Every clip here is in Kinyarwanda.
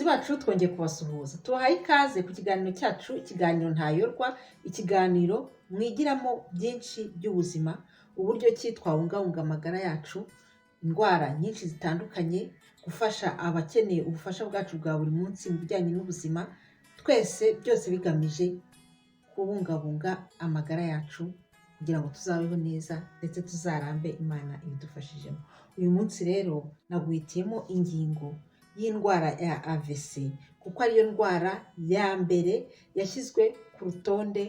bacu twongeye kubasuhuza, tubahaye ikaze ku kiganiro cyacu, ikiganiro ntayorwa, ikiganiro mwigiramo byinshi by'ubuzima, uburyo ki twabungabunga amagara yacu, indwara nyinshi zitandukanye, gufasha abakeneye ubufasha bwacu bwa buri munsi mu bijyanye n'ubuzima, twese byose bigamije kubungabunga amagara yacu kugira ngo tuzabeho neza ndetse tuzarambe Imana ibidufashijemo. Uyu munsi rero naguhitiyemo ingingo y'indwara ya AVC kuko ariyo ndwara ya mbere yashyizwe ku rutonde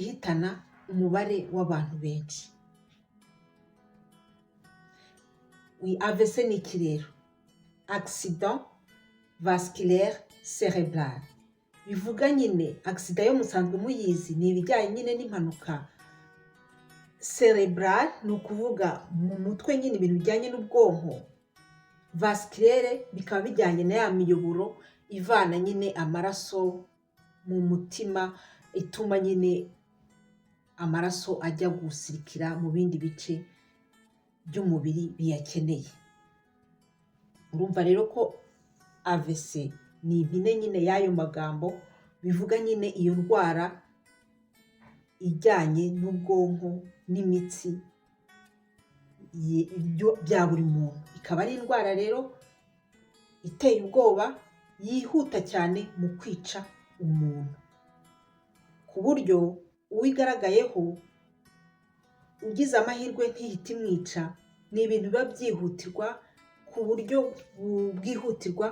ihitana umubare w'abantu benshi. AVC ni iki rero? Accident vasculaire cérébral. Bivuga nyine accident yo musanzwe muyizi, ni ibijyanye nyine n'impanuka. Cérébral ni ukuvuga mu mutwe nyine ibintu bijyanye n'ubwonko. Vasculaire bikaba bijyanye na ya miyoboro ivana nyine amaraso mu mutima, ituma nyine amaraso ajya gusirikira mu bindi bice by'umubiri biyakeneye. Urumva rero ko AVC ni impine nyine y'ayo magambo bivuga nyine iyo ndwara ijyanye n'ubwonko n'imitsi bya buri muntu. Ikaba ari indwara rero iteye ubwoba, yihuta cyane mu kwica umuntu, ku buryo uwigaragayeho ugize amahirwe ntihite imwica. Ni ibintu biba byihutirwa ku buryo bwihutirwa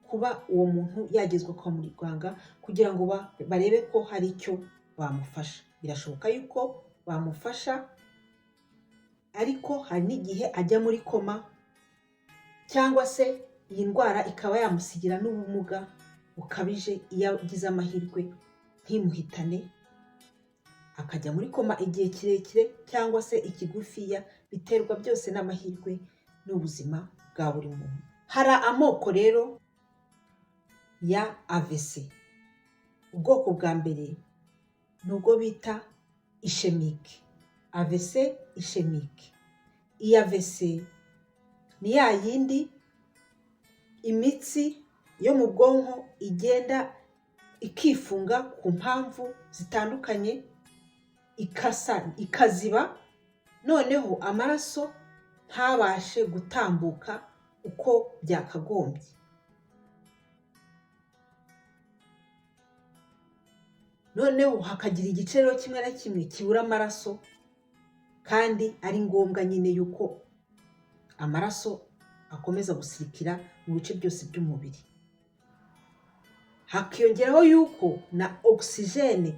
kuba uwo muntu yagezwa kwa muganga kugira ngo barebe ko hari icyo bamufasha. Birashoboka yuko bamufasha, ariko hari n'igihe ajya muri koma, cyangwa se iyi ndwara ikaba yamusigira n'ubumuga bukabije iyo agize amahirwe ntimuhitane, akajya muri koma igihe kirekire cyangwa se ikigufiya, biterwa byose n'amahirwe n'ubuzima bwa buri muntu. Hari amoko rero ya AVC. Ubwoko bwa mbere ni ubwo bita ischemique, AVC ischemique. Iyi AVC ni ya yindi imitsi yo mu bwonko igenda ikifunga ku mpamvu zitandukanye, ikaziba, noneho amaraso ntabashe gutambuka uko byakagombye. Noneho hakagira igice rero kimwe na kimwe kibura amaraso, kandi ari ngombwa nyine yuko amaraso akomeza gusirikira mu bice byose by'umubiri. Hakiyongeraho yuko na oxygene,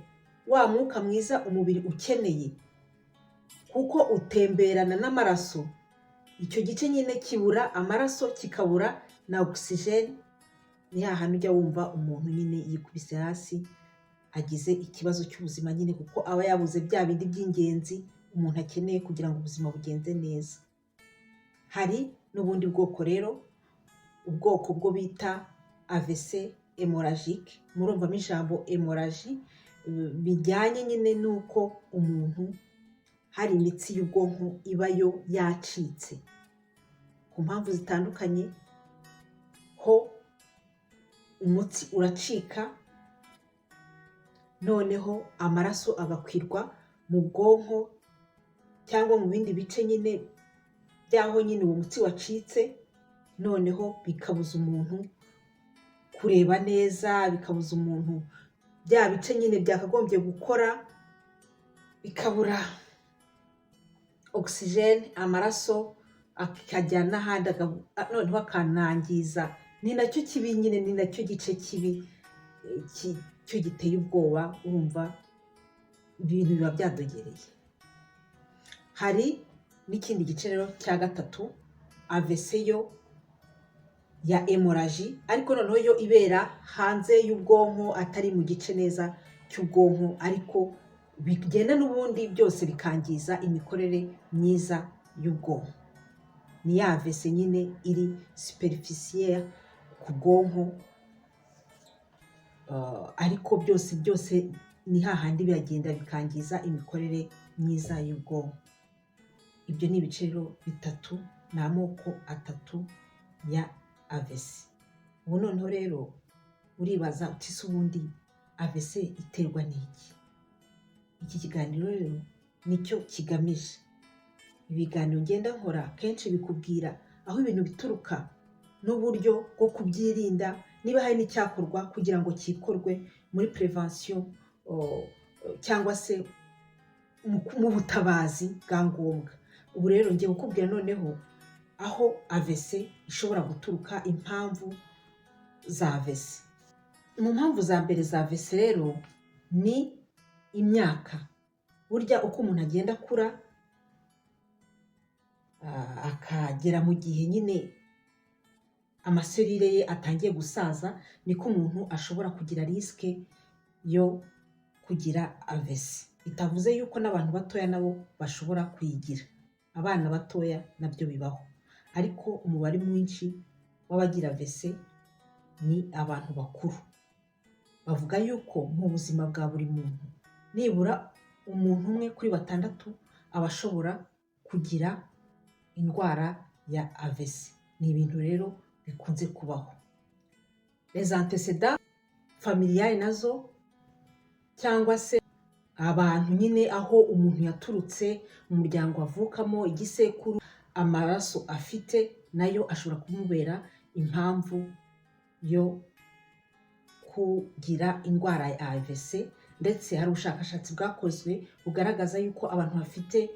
wa mwuka mwiza umubiri ukeneye, kuko utemberana n'amaraso, icyo gice nyine kibura amaraso kikabura na oxygene. Ni hahandi ujya wumva umuntu nyine yikubise hasi, agize ikibazo cy'ubuzima nyine, kuko aba yabuze bya bindi by'ingenzi umuntu akeneye kugira ngo ubuzima bugenze neza. Hari n'ubundi bwoko rero, ubwoko bwo bita AVC hémorragique. Murumvamo ijambo hémorragie, bijyanye nyine n'uko umuntu hari imitsi y'ubwonko iba yo yacitse ku mpamvu zitandukanye, ho umutsi uracika, noneho amaraso agakwirwa mu bwonko cyangwa mu bindi bice nyine byaho nyine uwo mutsi wacitse, noneho bikabuza umuntu kureba neza, bikabuza umuntu bya bice nyine byakagombye gukora, bikabura oxygene, amaraso akajya n'ahandi, noneho akanangiza. Ni nacyo kibi nyine, ni nacyo gice kibi cyo giteye ubwoba. Urumva ibintu biba byadogereye. Hari n'ikindi gice rero cya gatatu, AVC yo ya hémorragie, ariko noneho yo ibera hanze y'ubwonko, atari mu gice neza cy'ubwonko, ariko bigenda n'ubundi byose bikangiza imikorere myiza y'ubwonko. Ni ya AVC nyine iri superficielle ku bwonko, ariko byose ni hahandi biragenda bikangiza imikorere myiza y'ubwonko. Ibyo ni ibice rero bitatu, ni amoko atatu ya AVC. Ubu noneho rero uribaza uti se ubundi AVC iterwa n'iki? Iki kiganiro rero nicyo kigamije. Ibiganiro ngenda nkora kenshi bikubwira aho ibintu bituruka n'uburyo bwo kubyirinda, niba hari n'icyakorwa kugira ngo cyikorwe muri prevention cyangwa se mu butabazi bwa ngombwa. Ubu rero ngiye kukubwira noneho aho AVC ishobora guturuka, impamvu za AVC. Mu mpamvu za mbere za AVC rero ni imyaka. Burya uko umuntu agenda akura akagera mu gihe nyine amaserire ye atangiye gusaza, niko umuntu ashobora kugira risike yo kugira AVC. Bitavuze yuko n'abantu batoya nabo bashobora kuyigira. Abana batoya nabyo bibaho, ariko umubare mwinshi w'abagira AVC ni abantu bakuru. Bavuga yuko mu buzima bwa buri muntu nibura umuntu umwe kuri 6 aba ashobora kugira indwara ya AVC. Ni ibintu rero bikunze kubaho. Les antécédents familiales nazo, cyangwa se abantu nyine aho umuntu yaturutse, mu muryango avukamo, igisekuru, amaraso afite, nayo ashobora kumubera impamvu yo kugira indwara ya AVC. Ndetse hari ubushakashatsi bwakozwe bugaragaza yuko abantu bafite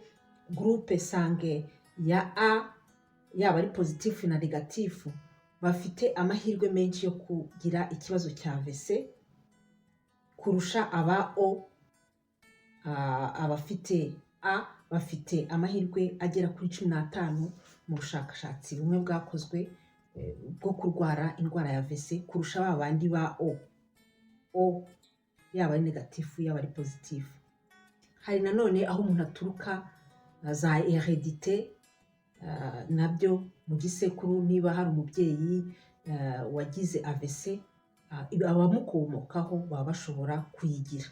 groupe sange ya A, yaba ari pozitifu na negatifu, bafite amahirwe menshi yo kugira ikibazo cya AVC kurusha aba O. Abafite A bafite amahirwe agera kuri 15 mu bushakashatsi bumwe bwakozwe bwo kurwara indwara ya AVC kurusha ba bandi ba O, yaba ari negatifu yaba ari pozitifu. Hari nanone aho umuntu aturuka, za heredite, nabyo mu gisekuru, niba hari umubyeyi wagize AVC, abamukomokaho baba bashobora kuyigira.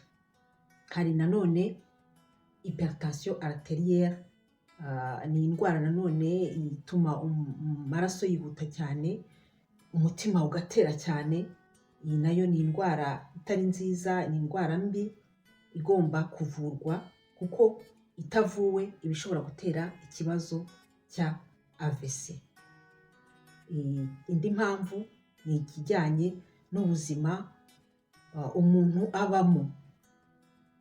Hari nanone hypertension arterielle, ni indwara nanone ituma amaraso yihuta cyane, umutima ugatera cyane. Iyi nayo ni indwara itari nziza, ni indwara mbi igomba kuvurwa, kuko itavuwe iba ishobora gutera ikibazo cya AVC. Indi mpamvu ni ikijyanye n'ubuzima umuntu abamo.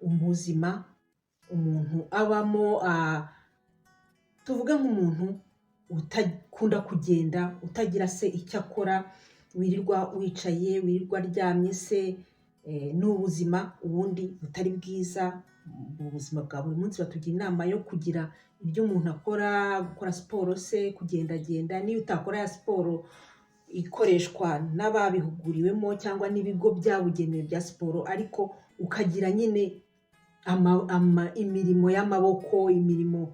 Ubuzima umuntu abamo, tuvuge nk'umuntu utakunda kugenda, utagira se icyo akora, wirirwa wicaye, wirirwa aryamye se, ni ubuzima ubundi butari bwiza. Mu buzima bwa buri munsi batugira inama yo kugira ibyo umuntu akora, gukora siporo se, kugendagenda. Niyo utakora ya siporo ikoreshwa n'ababihuguriwemo cyangwa n'ibigo byabugenewe bya siporo, ariko ukagira nyine imirimo y'amaboko, imirimo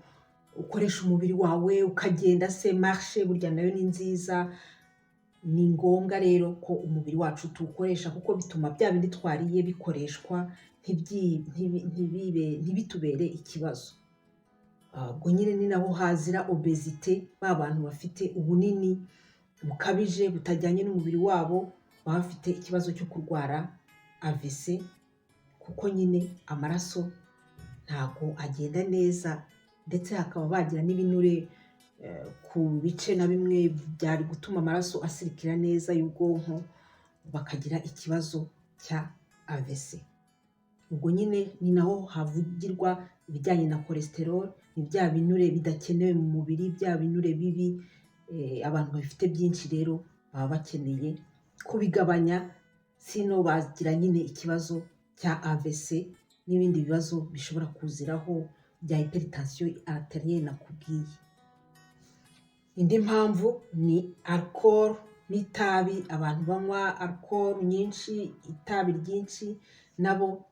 ukoresha umubiri wawe, ukagenda se, marche burya nayo ni nziza. Ni ngombwa rero ko umubiri wacu tuwukoresha, kuko bituma bya bindi twariye bikoreshwa, ntibitubere ikibazo. Ubwo nyine ni naho hazira obesite, ba bantu bafite ubunini bukabije butajyanye n'umubiri wabo, baba bafite ikibazo cyo kurwara AVC, kuko nyine amaraso ntabwo agenda neza, ndetse hakaba bagira n'ibinure ku bice na bimwe byari gutuma amaraso asirikira neza y'ubwonko, bakagira ikibazo cya AVC. Ubwo nyine ni naho havugirwa ibijyanye na cholesterol, ni bya binure bidakenewe mu mubiri, bya binure bibi. Abantu bafite byinshi rero baba bakeneye kubigabanya, sino bagira nyine ikibazo cya AVC n'ibindi bibazo bishobora kuziraho bya hypertension arterielle nakubwiye. Indi mpamvu ni alcool n'itabi. Abantu banywa alcool nyinshi, itabi ryinshi, nabo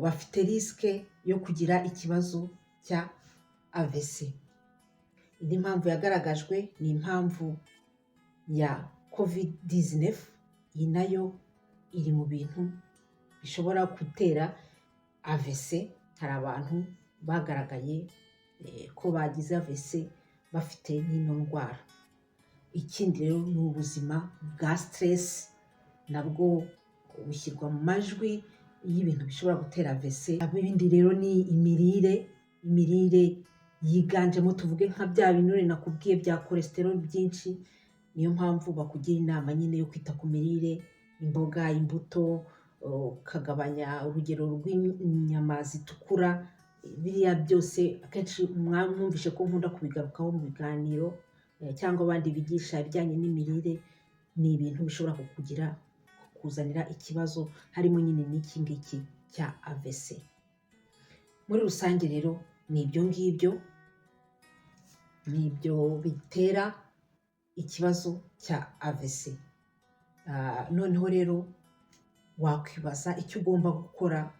bafite risike yo kugira ikibazo cya AVC. Indi mpamvu yagaragajwe ni impamvu ya COVID-19. Iyi nayo iri mu bintu bishobora gutera AVC. Hari abantu bagaragaye ko bagize AVC bafite n'ino ndwara. Ikindi rero ni ubuzima bwa stress, nabwo bushyirwa mu majwi y'ibintu bishobora gutera AVC. Ibindi rero ni imirire yiganjemo, tuvuge nka bya binure nakubwiye bya cholesterol byinshi. Niyo mpamvu bakugira inama nyine yo kwita ku mirire, imboga, imbuto, ukagabanya urugero rw'inyama zitukura. Biriya byose akenshi mwumvishe ko nkunda kubigarukaho mu biganiro, cyangwa abandi bigisha ibijyanye n'imirire. Ni ibintu bishobora kukuzanira ikibazo, harimo nyine n'iki ngiki cya AVC. Muri rusange rero ni ibyo ngibyo, ni ibyo bitera ikibazo cya AVC. Noneho rero wakwibaza icyo ugomba gukora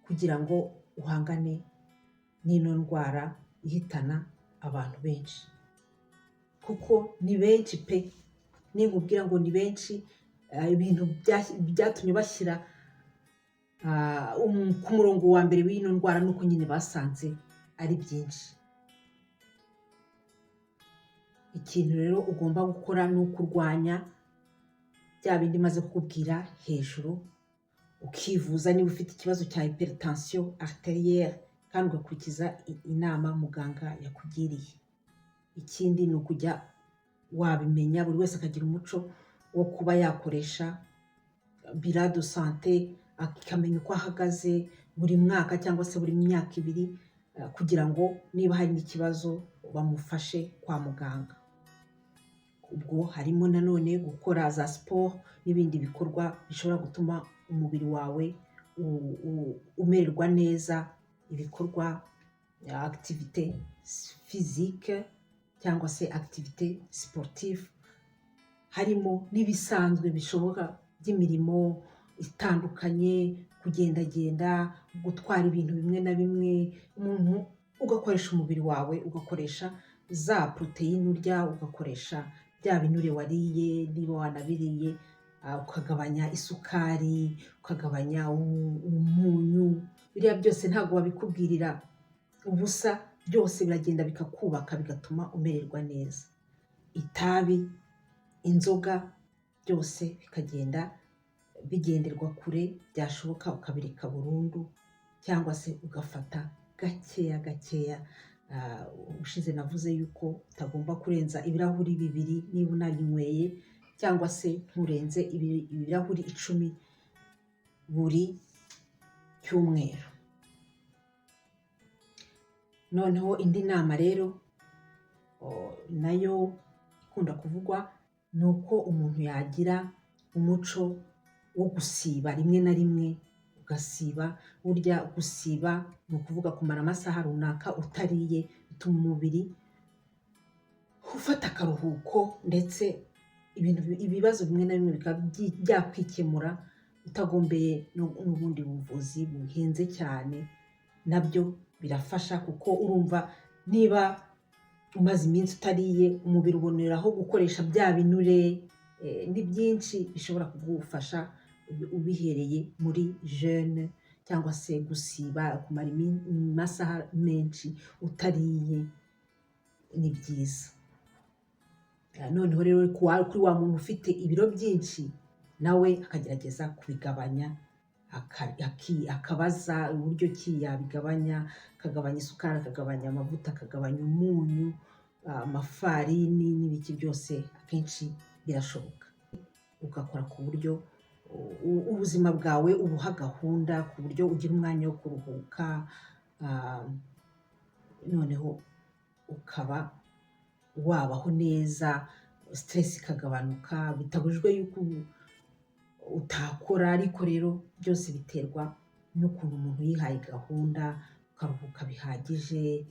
kugira ngo uhangane n'ino ndwara ihitana abantu benshi, kuko ni benshi pe. Ninkubwira ngo ni benshi, ibintu byatumye bashyira ku murongo wa mbere w'ino ndwara nuko nyine basanze ari byinshi. Ikintu rero ugomba gukora ni ukurwanya bya bindi maze kukubwira hejuru, ukivuza niba ufite ikibazo cya hypertension arterielle kandi ugakurikiza inama muganga yakugiriye. Ikindi ni ukujya wabimenya, buri wese akagira umuco wo kuba yakoresha bilan de santé, akamenya uko ahagaze buri mwaka cyangwa se buri myaka ibiri, kugira ngo niba hari n'ikibazo bamufashe kwa muganga. Ubwo harimo nanone gukora za siporo n'ibindi bikorwa bishobora gutuma umubiri wawe umererwa neza, ibikorwa activité physique cyangwa se activité sportive. Harimo n'ibisanzwe bishoboka by'imirimo itandukanye, kugendagenda, gutwara ibintu bimwe na bimwe, umuntu ugakoresha umubiri wawe, ugakoresha za poroteyine urya, ugakoresha bya binure wariye niba wanabiriye, ukagabanya isukari, ukagabanya umunyu. Biriya byose ntabwo babikubwirira ubusa, byose biragenda bikakubaka bigatuma umererwa neza. Itabi, inzoga, byose bikagenda bigenderwa kure, byashoboka ukabireka burundu cyangwa se ugafata gakeya gakeya. Ushize navuze yuko utagomba kurenza ibirahuri 2 niba unabinyweye, cyangwa se nturenze ibirahuri 10 buri cyumweru. Noneho indi nama rero nayo ikunda kuvugwa ni uko umuntu yagira umuco wo gusiba rimwe na rimwe, ugasiba. Burya gusiba ni ukuvuga kumara amasaha runaka utariye, bituma umubiri ufata akaruhuko, ndetse ibibazo bimwe na bimwe bikaba byakwikemura utagombeye n'ubundi buvuzi buhenze cyane. Nabyo birafasha, kuko urumva niba umaze iminsi utariye, umubiri uboneraho gukoresha bya binure. Ni byinshi bishobora kugufasha ubihereye muri jeûne, cyangwa se gusiba, kumara amasaha menshi utariye, ni byiza. Noneho rero kuri wa muntu ufite ibiro byinshi, nawe akagerageza kubigabanya, akabaza uburyo ki yabigabanya, akagabanya isukari, akagabanya amavuta, akagabanya umunyu, amafarini n'ibiki byose. Akenshi birashoboka, ugakora ku buryo ubuzima bwawe ubuha gahunda, ku buryo ugira umwanya wo kuruhuka, noneho ukaba wabaho neza, stress ikagabanuka. Bitabujijwe yuko utakora, ariko rero byose biterwa n'ukuntu umuntu yihaye gahunda, ukaruhuka bihagije,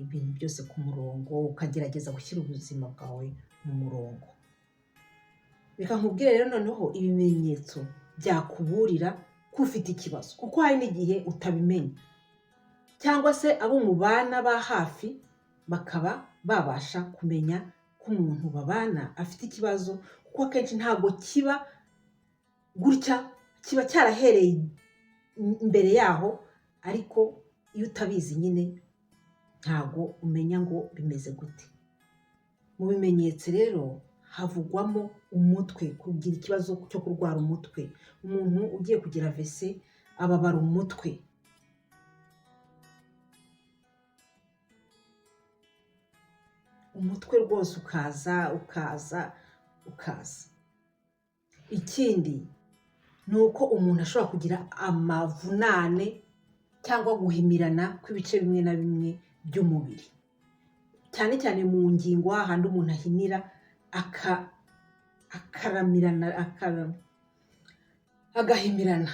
ibintu byose ku murongo, ukagerageza gushyira ubuzima bwawe mu murongo. Reka nkubwire rero noneho ibimenyetso byakuburira ko ufite ikibazo, kuko hari n'igihe utabimenya, cyangwa se abo mubana ba hafi bakaba babasha kumenya ko umuntu babana afite ikibazo, kuko akenshi ntabwo kiba gutya, kiba cyarahereye imbere yaho, ariko iyo utabizi nyine ntabwo umenya ngo bimeze gute. Mu bimenyetso rero havugwamo umutwe, kugira ikibazo cyo kurwara umutwe. Umuntu ugiye kugira AVC ababara umutwe. Umutwe rwose ukaza. Ikindi ni uko umuntu ashobora kugira amavunane cyangwa guhimirana kw'ibice bimwe na bimwe by'umubiri, cyane cyane mu ngingo hahandi umuntu ahinira agahimirana.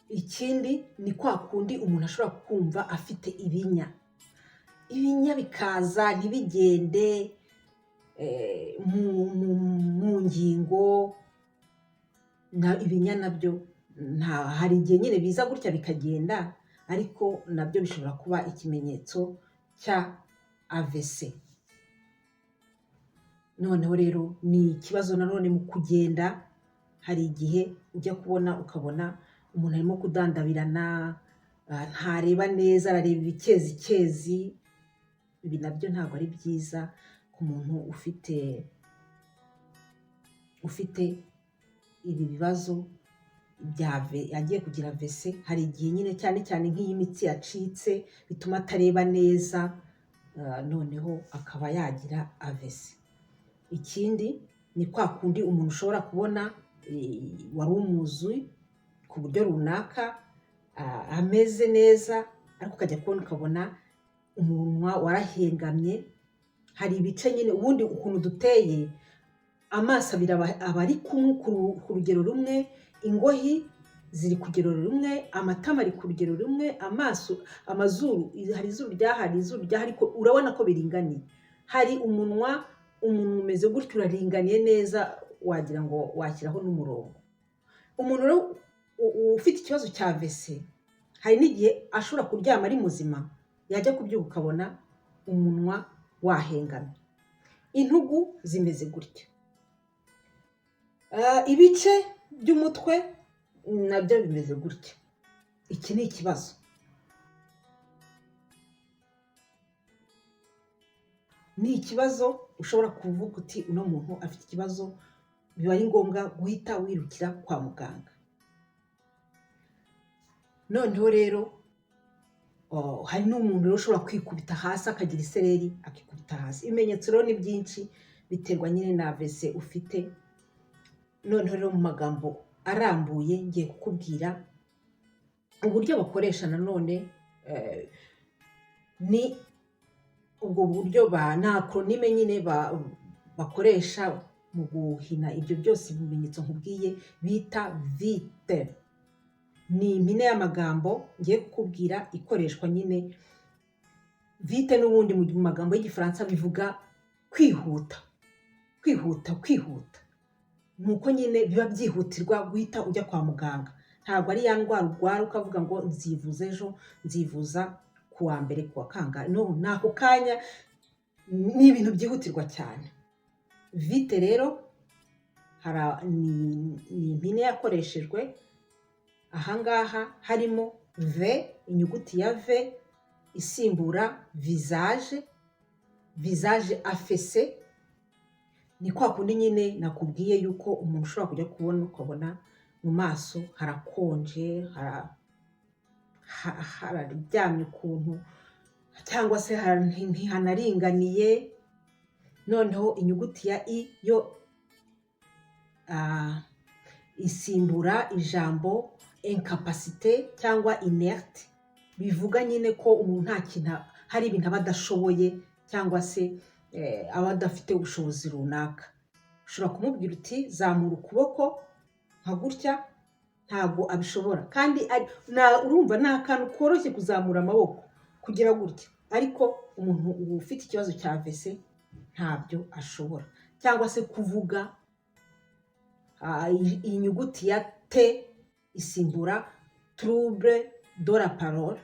Ikindi ni kwa kundi umuntu ashobora kumva afite ibinya bikaza ntibigende mu ngingo. Ibinya nabyo hari igihe nyine biza gutya bikagenda, ariko nabyo bishobora kuba ikimenyetso cya AVC. Noneho rero ni ikibazo nanone mu kugenda. Hari igihe ujya ukabona umuntu arimo kudandabirana, ntareba neza, arareba ibikezi. Ibi nabyo ntabwo ari byiza ku muntu ufite ibi bibazo yagiye kugira AVC. Hari igihe nyine cyane cyane nk'iyi mitsi yacitse bituma atareba neza, noneho akaba yagira AVC. Ikindi ni kwa kundi umuntu ushobora kubona wari umuzi ku buryo runaka, ameze neza, ariko ukajya kubona ukabona umunwa warahengamye. Hari ibice nyine ubundi ukuntu duteye, amaso abiri aba ari kumwe ku rugero rumwe, ingohi ziri ku rugero rumwe, amatama ari ku rugero rumwe, amazuru, hari izuru ryaha, hari izuru ryaha, ariko urabona ko biringaniye. Hari umunwa umeze gutyo uraringaniye neza, wagira ngo washyiraho n'umurongo. Umuntu rero ufite ikibazo cya AVC, hari n'igihe ashobora kuryama ari muzima, yajya kubyuka ukabona umunwa wahengamye, intugu zimeze gutya, ibice by'umutwe nabyo bimeze gutya. Iki ni ikibazo. Ni ikibazo ushobora kuvuga uti uno muntu afite ikibazo, biba ari ngombwa guhita wirukira kwa muganga. Noneho rero hari n'umuntu rero ushobora kwikubita hasi, akagira isereri akikubita hasi. Ibimenyetso rero ni byinshi, biterwa nyine na AVC ufite. Noneho rero mu magambo arambuye ngiye kukubwira uburyo bakoresha. Nanone ni ubwo buryo na acronime nyine bakoresha mu guhina ibyo byose ibimenyetso nkubwiye bita VITE. Ni impine y'amagambo ngiye kukubwira ikoreshwa nyine. VITE n'ubundi mu magambo y'igifaransa bivuga kwihuta. Nuko nyine biba byihutirwa guhita ujya kwa muganga. Ntabwo ari ya ndwara urwara ukavuga ngo nzivuza ejo, nzivuza ku wa mbere, ku wa kangahe. No, ni ako kanya, ni ibintu byihutirwa cyane. VITE rero ni impine yakoreshejwe ahangaha, harimo V, inyuguti ya V isimbura visage afese. Ni kwa kundi nyine nakubwiye yuko umuntu ushobora kujya ukabona mu maso harakonje, hararyamye ukuntu, cyangwa se ntihanaringaniye. Noneho inyuguti ya I yo isimbura ijambo incapacité cyangwa inerte, bivuga nyine ko umuntu nta kintu, hari ibintu aba adashoboye cyangwa se aba adafite ubushobozi runaka. Ushobora kumubwira uti zamura ukuboko nka gutya, ntabwo abishobora. Kandi urumva ni akantu koroshye kuzamura amaboko kugira gutya, ariko umuntu ufite ikibazo cya AVC ntabyo ashobora. Cyangwa se kuvuga, inyuguti ya T isimbura trouble de la parole.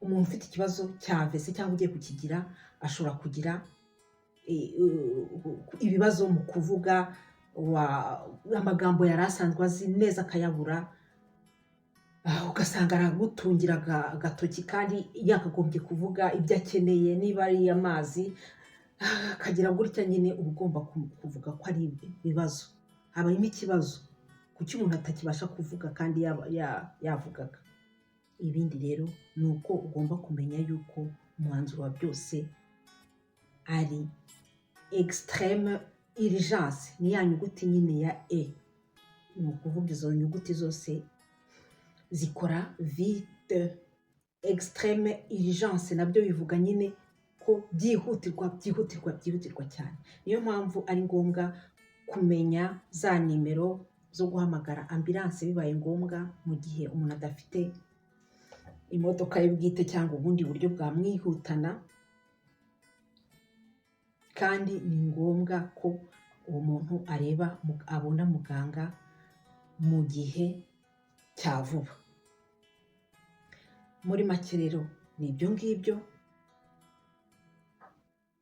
Umuntu ufite ikibazo cya AVC cyangwa ugiye kukigira ashobora kugira ibibazo mu kuvuga, amagambo yari asanzwe azi neza akayabura. ugasanga aragutungira agatoki kandi yakagombye kuvuga ibyo akeneye, niba ari amazi akagira gutya nyine uba ugomba kuvuga ko ari ibibazo, habayemo ikibazo, kuki umuntu atakibasha kuvuga kandi yavugaga. Ibindi rero ni uko ugomba kumenya yuko umwanzuro wa byose ari extreme urgence, ni ya nyuguti nyine ya E, ni ukuvuga izo nyuguti zose zikora vite. Extreme urgence nabyo bivuga nyine ko byihutirwa cyane. Niyo mpamvu ari ngombwa kumenya za nimero zo guhamagara ambulance bibaye ngombwa mu gihe umuntu adafite imodoka ye bwite cyangwa ubundi buryo bwamwihutana. Kandi ni ngombwa ko uwo muntu abona muganga mu gihe cya vuba. Muri make rero ni ibyo ngibyo.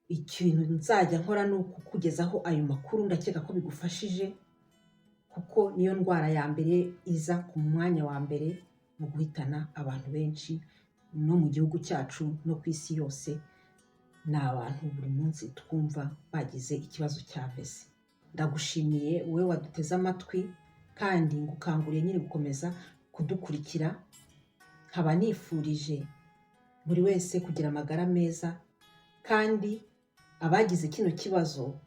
Ikintu nzajya nkora ni ukukugezaho ayo makuru, ndakeka ko bigufashije, kuko niyo ndwara ya mbere iza ku mwanya wa mbere mu guhitana abantu benshi no mu gihugu cyacu no ku isi yose. Ni abantu buri munsi twumva bagize ikibazo cya vese. Ndagushimiye wowe waduteze amatwi, kandi ngukanguriye nyine gukomeza kudukurikira. Nkaba nifurije buri wese kugira amagara meza, kandi abagize kino kibazo,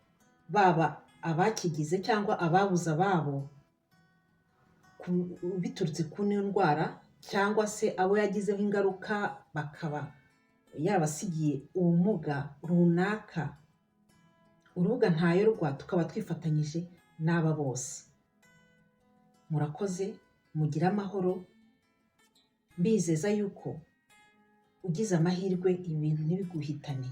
baba abakigize cyangwa ababuze ababo biturutse ku ndwara, cyangwa se abo yagizeho ingaruka bakaba yarabasigiye ubumuga runaka, urubuga Ntayorwa tukaba twifatanyije n'aba bose. Murakoze, mugire amahoro, mbizeza yuko ugize amahirwe ibintu ntibiguhitane,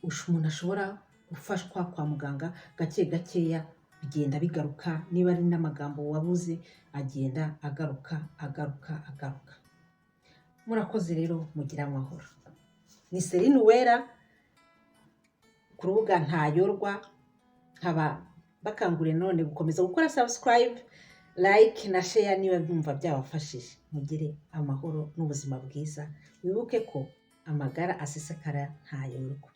umuntu ashobora gufashwa kwa muganga gake gakeya, bigenda bigaruka. Niba ari n'amagambo wabuze agenda agaruka. Murakoze rero, mugire amahoro. Ni Celine Uwera ku rubuga Ntayorwa. Nkaba bakanguriye none gukomeza gukora subscribe, like na share niba byumva byabafashije. Mugire amahoro n'ubuzima bwiza. Wibuke ko amagara asesekara ntayorwa.